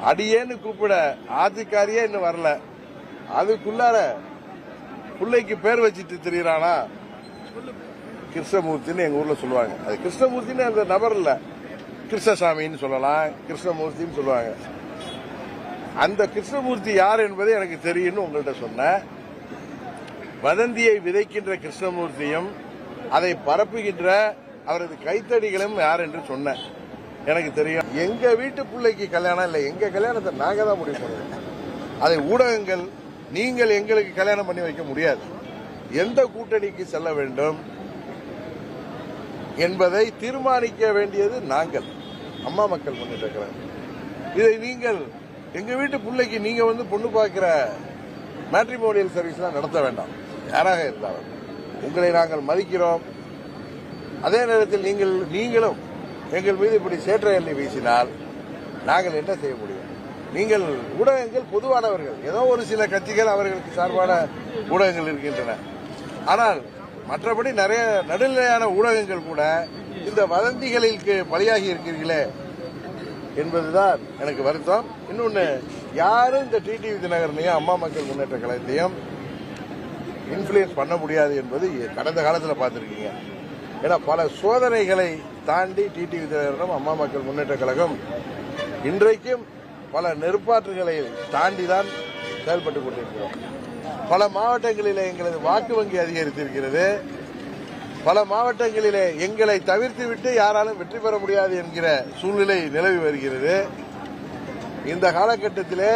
அடியேன்னு கூப்பிட ஆத்துக்காரியே இன்னும் வரல, அதுக்குள்ளார பிள்ளைக்கு பேர் வச்சுட்டு திரியறானா கிருஷ்ணமூர்த்தின்னு எங்க ஊர்ல சொல்லுவாங்க. அது கிருஷ்ணமூர்த்தின்னு அந்த நபர் இல்ல, கிருஷ்ணசாமின்னு சொல்லலாம், கிருஷ்ணமூர்த்தின்னு சொல்லுவாங்க. அந்த கிருஷ்ணமூர்த்தி யார் என்பதை எனக்கு தெரியும்னு உங்கள்கிட்ட சொன்ன. வதந்தியை விதைக்கின்ற கிருஷ்ணமூர்த்தியும் அதை பரப்புகின்ற அவரது கைத்தடிகளும் யார் என்று சொன்ன எனக்கு தெரியும். எங்க வீட்டு பிள்ளைக்கு கல்யாணம் இல்லை, எங்க கல்யாணத்தை நாங்க தான் முடிவு பண்ணுவோம். அதை ஊடகங்கள் நீங்கள் எங்களுக்கு கல்யாணம் பண்ணி வைக்க முடியாது. எந்த கூட்டணிக்கு செல்ல வேண்டும் என்பதை தீர்மானிக்க வேண்டியது நாங்கள், அம்மா மக்கள் முன்னேற்ற கழகம். இதை நீங்கள் எங்க வீட்டு பிள்ளைக்கு நீங்க வந்து பொண்ணு பார்க்கிற மேட்ரிமோனியல் சர்வீஸ்லாம் நடத்த வேண்டாம். யாராக இருந்தாலும் உங்களை நாங்கள் மதிக்கிறோம். அதே நேரத்தில் நீங்களும் எங்கள் மீது இப்படி சேற்றை எண்ணி வீசினால் நாங்கள் என்ன செய்ய முடியும்? நீங்கள் ஊடகங்கள் பொதுவானவர்கள், ஏதோ ஒரு சில கட்சிகள் அவர்களுக்கு சார்பான ஊடகங்கள் இருக்கின்றன. ஆனால் மற்றபடி நிறைய நடுநிலையான ஊடகங்கள் கூட இந்த வதந்திகளுக்கு பலியாகி இருக்கிறீர்களே என்பதுதான் எனக்கு வருத்தம். இன்னொன்னு, யாரும் இந்த டிடிவி தினகரனையும் அம்மா மக்கள் முன்னேற்ற கழகத்தையும் இன்ஃபுளுயன்ஸ் பண்ண முடியாது என்பது கடந்த காலத்தில் பார்த்திருக்கீங்க. ஏன்னா பல சோதனைகளை தாண்டி டிடிவி தினகரனும் அம்மா மக்கள் முன்னேற்ற கழகம் இன்றைக்கும் பல நெருப்பாற்றுகளை தாண்டிதான் செயல்பட்டுக் கொண்டிருக்கிறோம். பல மாவட்டங்களிலே எங்களது வாக்கு வங்கி அதிகரித்திருக்கிறது. பல மாவட்டங்களிலே எங்களை தவிர்த்துவிட்டு யாராலும் வெற்றி பெற முடியாது என்கிற சூழ்நிலை நிலவி வருகிறது. இந்த காலகட்டத்திலே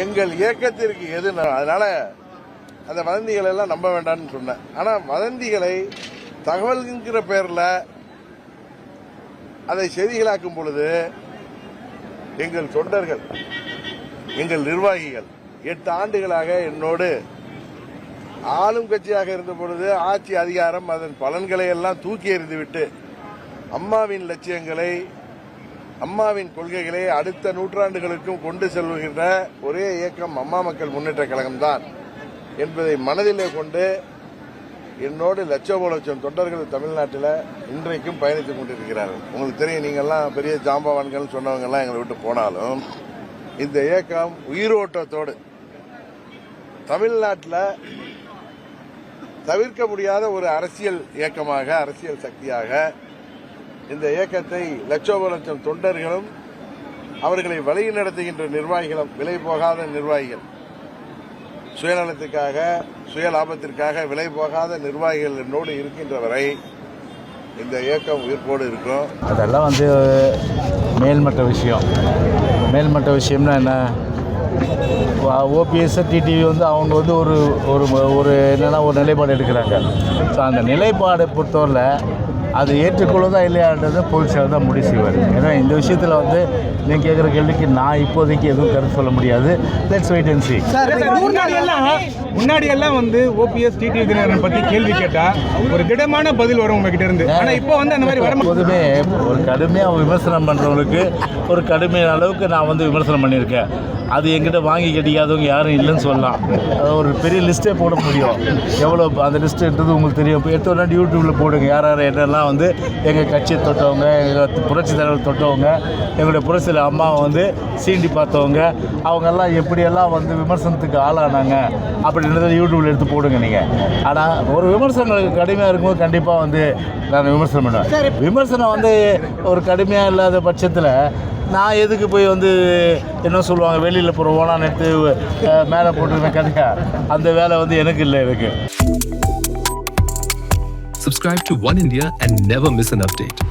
எங்கள் இயக்கத்திற்கு எது, அதனால அந்த வதந்திகளை எல்லாம் நம்ப வேண்டாம்னு சொன்னேன். ஆனா வதந்திகளை தகவல்ங்கிற பெயரில் அதை செய்திகளாக்கும் பொழுது எங்கள் தொண்டர்கள், எங்கள் நிர்வாகிகள் 8 ஆண்டுகளாக என்னோடு ஆளும் கட்சியாக இருந்த பொழுது ஆட்சி அதிகாரம் அதன் பலன்களை எல்லாம் தூக்கி எறிந்துவிட்டு அம்மாவின் லட்சியங்களை, அம்மாவின் கொள்கைகளை அடுத்த நூற்றாண்டுகளுக்கும் கொண்டு செல்கின்ற ஒரே இயக்கம் அம்மா மக்கள் முன்னேற்ற கழகம்தான் என்பதை மனதிலே கொண்டு என்னோடு லட்சம் தொண்டர்கள் தமிழ்நாட்டில் இன்றைக்கும் பயணித்துக் கொண்டிருக்கிறார்கள். உங்களுக்கு தெரியும், நீங்கள்லாம் பெரிய ஜாம்பவான்கள் சொன்னவங்க எல்லாம் எங்களை விட்டு போனாலும் இந்த இயக்கம் உயிரோட்டத்தோடு தமிழ்நாட்டில் தவிர்க்க முடியாத ஒரு அரசியல் இயக்கமாக, அரசியல் சக்தியாக இந்த இயக்கத்தை லட்சம் தொண்டர்களும் அவர்களை வழி நடத்துகின்ற நிர்வாகிகளும், விலை போகாத நிர்வாகிகள், சுயநலத்துக்காக சுய லாபத்திற்காக விலை போகாத நிர்வாகிகள் என்னோடு இருக்கின்ற வரை இந்த இயக்கம் உயிர்ப்போடு இருக்கும். அதெல்லாம் வந்து மேல்மட்ட விஷயம். மேல்மட்ட விஷயம்னா என்ன? ஓபிஎஸ் டிடிவி வந்து அவங்க வந்து ஒரு என்னென்னா ஒரு நிலைப்பாடு எடுக்கிறாங்க. ஸோ அந்த நிலைப்பாடை பொறுத்தவரை அது ஏற்றுக்கொள்வதா இல்லையான்றது போலீஸார் தான் முடிவு செய்வார். ஏன்னா இந்த விஷயத்தில் வந்து நீங்கள் கேட்குற கேள்விக்கு நான் இப்போதைக்கு எதுவும் கருத்து சொல்ல முடியாது. Let's wait and see. முன்னாடி எல்லாம் வந்து ஓபிஎஸ் டிடிவி தினகரன் பற்றி கேள்வி கேட்டால் ஒரு திடமான பதில் வரும் உங்ககிட்ட இருந்து. ஆனால் இப்போ வந்து அந்த மாதிரி வர எப்போதுமே ஒரு கடுமையாக விமர்சனம் பண்ணுறவங்களுக்கு ஒரு கடுமையான அளவுக்கு நான் வந்து விமர்சனம் பண்ணியிருக்கேன். அது என்கிட்ட வாங்கி கிடைக்காதவங்க யாரும் இல்லைன்னு சொல்லலாம். அது ஒரு பெரிய லிஸ்ட்டே போட முடியும். எவ்வளோ அந்த லிஸ்ட்டுன்றது உங்களுக்கு தெரியும். இப்போ எடுத்த உடனே யூடியூப்பில் போடுங்க யார் யார் என்னெல்லாம் வந்து எங்கள் கட்சியை தொட்டவங்க, எங்கள் புரட்சி தலைவர் தொட்டவங்க, எங்களுடைய புரட்சியில் அம்மாவை வந்து சீண்டி பார்த்தவங்க, அவங்கெல்லாம் எப்படியெல்லாம் வந்து விமர்சனத்துக்கு ஆளானாங்க அப்படின்றத யூடியூப்பில் எடுத்து போடுங்க நீங்கள். ஆனால் ஒரு விமர்சனங்களுக்கு கடுமையாக இருக்கும்போது கண்டிப்பாக வந்து நான் விமர்சனம் பண்ணுவேன். விமர்சனம் வந்து ஒரு கடுமையாக இல்லாத பட்சத்தில் நான் எதுக்கு போய் வந்து என்ன சொல்லுவாங்க, வெளியில் போகிற ஓனான்னு எடுத்து மேலே போட்டுருவேன் கதையா? அந்த வேலை வந்து எனக்கு இல்லை. எனக்கு Subscribe to One India and never miss an update.